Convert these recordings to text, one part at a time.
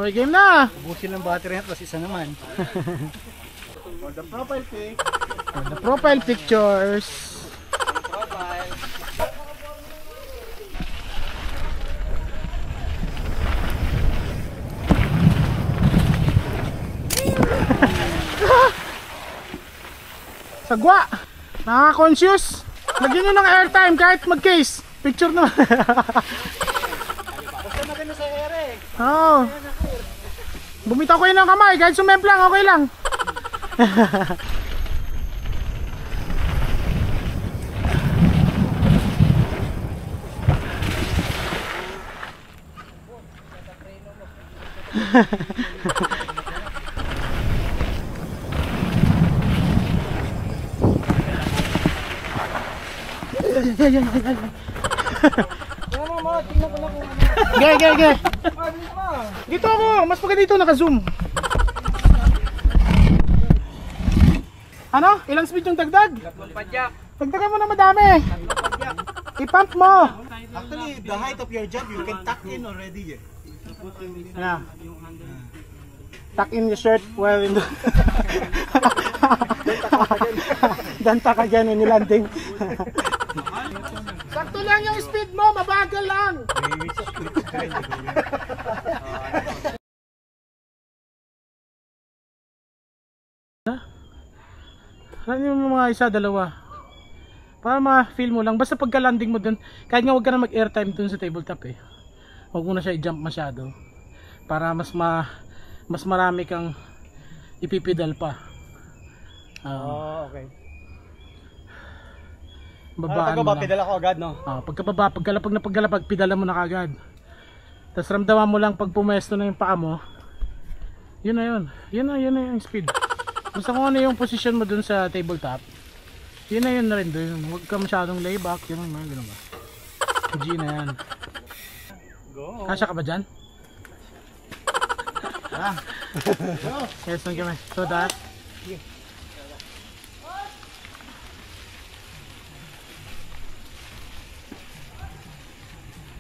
Okay, game na! Busin ng battery na, tapos isa naman. For the profile pic. For the profile pictures. Profile. Sagwa! Nakaka-conscious! Lagyan nyo ng airtime kahit mag-case. Picture na. Basta na kayo sa ere. Oo. Bumitaw ko yun ng kamay kahit sumemplang, okay lang. Ge. Dito ako, mas maganda dito naka-zoom. Ano? Ilang speed yung dagdag? 3 padyak. Dagdagan mo na madami. 3 padyak. I-pump mo. Actually, the height of your job, you can tuck in already. Ano? Tuck in your shirt while in the... Danta ka dyan when you landing. Sakto lang yung speed mo, mabagal lang. Ano yung mga isa, dalawa? Para ma-feel mo lang. Basta pagka-landing mo dun, kahit nga huwag ka na mag-airtime dun sa tabletop eh. Huwag mo na siya i-jump masyado. Para mas marami kang ipipidal pa. Okay. Babaan mo lang. Pidal ako agad, no? Pagkababa, paggalapag, pidalan mo na kagad. Tapos ramdaman mo lang pag pumesto na yung paa mo. Yun na yun. Yun na yung speed. Basta kung ano yung position mo dun sa tabletop, yun na rin dun. Huwag ka masyadong layback. Yun na, gano'n ba? G na yan. Go! Kasya ka ba dyan? Yes, nang kami. So that.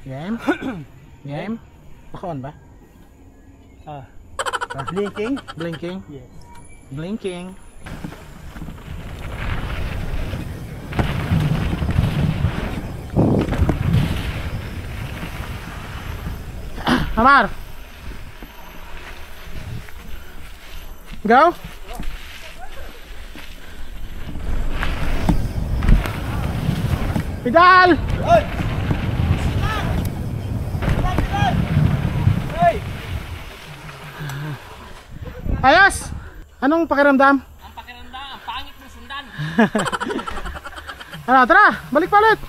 Game? Game? Naka-on ba? Blinking? Blinking? Yes. Blinking. Amar! Go! Pedal! Ayos! Anong pakiramdam? Ang pakiramdam, ang pangit ng sundan. Ano, tara! Balik pa ulit!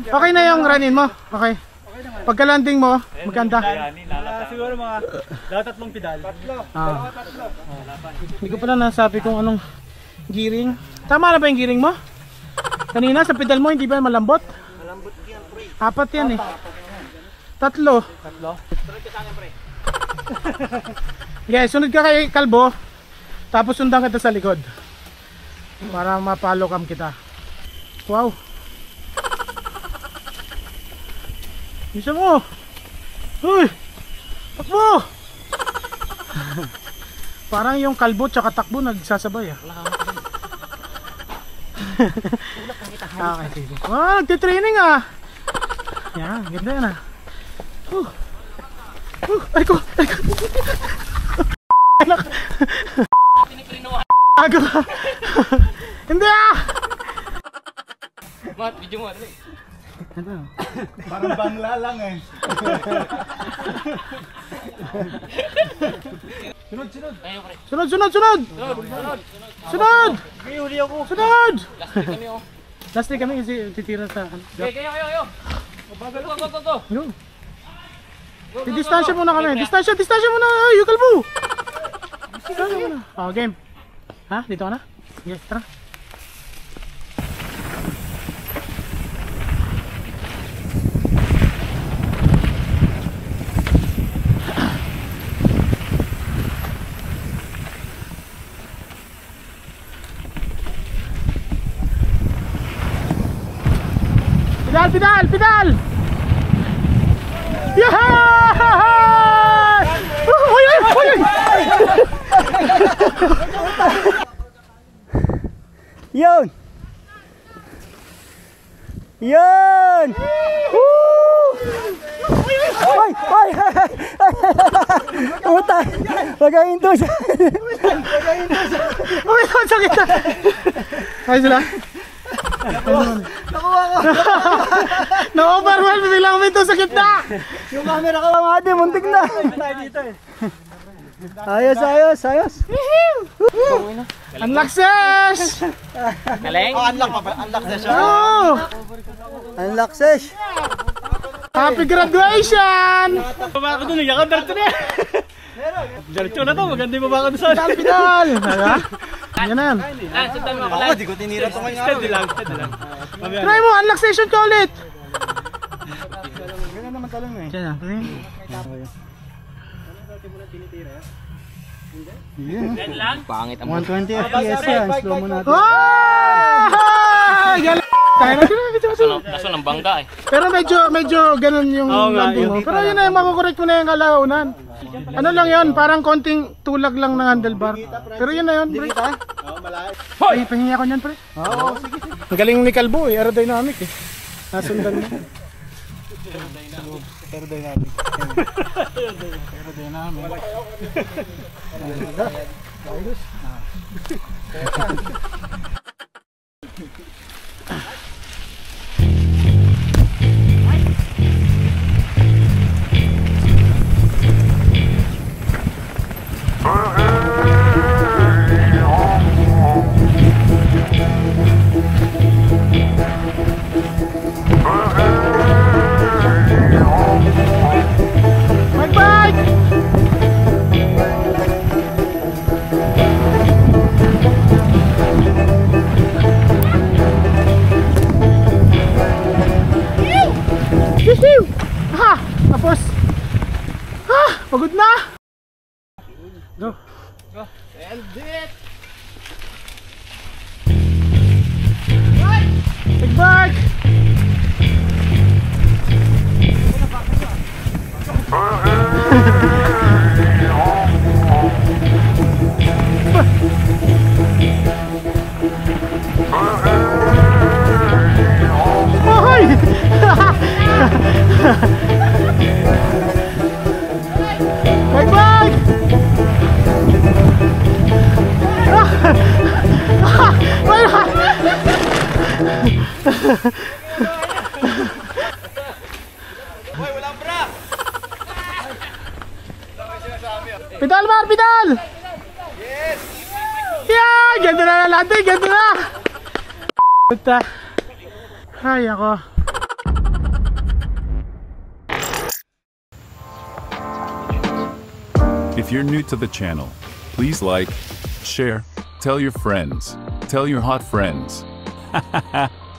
Okay na yung run-in mo? Okay. Pagka-landing mo, maganda. Siguro mga tatlong pedal. Tatlo. Hindi ko pala nasabi kung anong gearing. Tama na ba yung gearing mo? Kanina sa pedal mo, hindi ba malambot? Malambot yan, pre. 4 yan eh. 3. Tatlo? Sunod ka sa akin, pre. Okay, sunod ka kay Kalbo. Tapos sundan kita sa likod. Para mapalo cam kita. Wow. Bisa mo. Uy. Takbo. Parang yung kalbo tsaka takbo nagsasabay ah. Okay, sige. Oh, nagtitraining ah. Yan, ganda yan ah. Ay ko! Aga ba? Hindi ah! Mat, video mo, dali. Ito. Parang bangla lang eh. Sunod. Ayaw, pre. Sunod! Sunod. Sunod! Okay, huli ako. Sunod! Last week kami, oh. Last day kami kasi titira sa... Okay, kayo. Bagal, go. Go! Distansya muna kami. Distansya muna! Ay, yung kalbo! Distansya muna. Oh, game. Ha? Dito ka na? Yes, tara. Pedal! Yahay! Uy! Yun! Ay! Utay! Magahinto siya! Uy! Sakit na! Ay sila? Nakuha ko! Na-overwhelm! Biglang uminto sa gitna! Yung camera ka lang ate, muntik na! Dito eh. Ayos! Unlock sesh! Galing. Unlock na siya. Oh! Unlock sesh! Happy graduation! Baba ko dun, yakan darito na. Diretso na to, maganda yung baba ko dun sa Pedal! Yan na yan. sundan mo ako Ako, lang. di ko tinira ito ngayong Steady araw. lang. Try mo! Unlock session ka ulit! Ganyan naman talong eh. Yan na. Yan lang. Pangit ang 120 FPS yan, slow mo natin. Oh! Galing! Tayo na sila. Kaso ng bangga eh. Pero medyo ganun yung landing mo. Pero yun na yung makukorek mo na yung kalaunan. Ano lang yun, parang konting tulag lang ng handlebar. Pero yun na yun, pre. Ay, pahingi ako niyan, pre. Oo, sige. Ang galing ni Kalbo eh, aerodynamic eh. Nasundan mo. Aerodynamic. Mag-bike! Woohoo! Ha! Tapos! Ha! Pagod na! Go! And it. Big bike! Hoy! Big bike! Hoy, walang bra! Pedal, Mar! Pedal! Yes! Yeah! Ganda na natin! Ganda na! Puta! Ay, ako. If you're new to the channel, please like, share, tell your friends, tell your hot friends.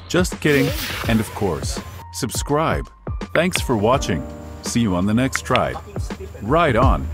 Just kidding, and of course, subscribe. Thanks for watching. See you on the next ride. Ride on!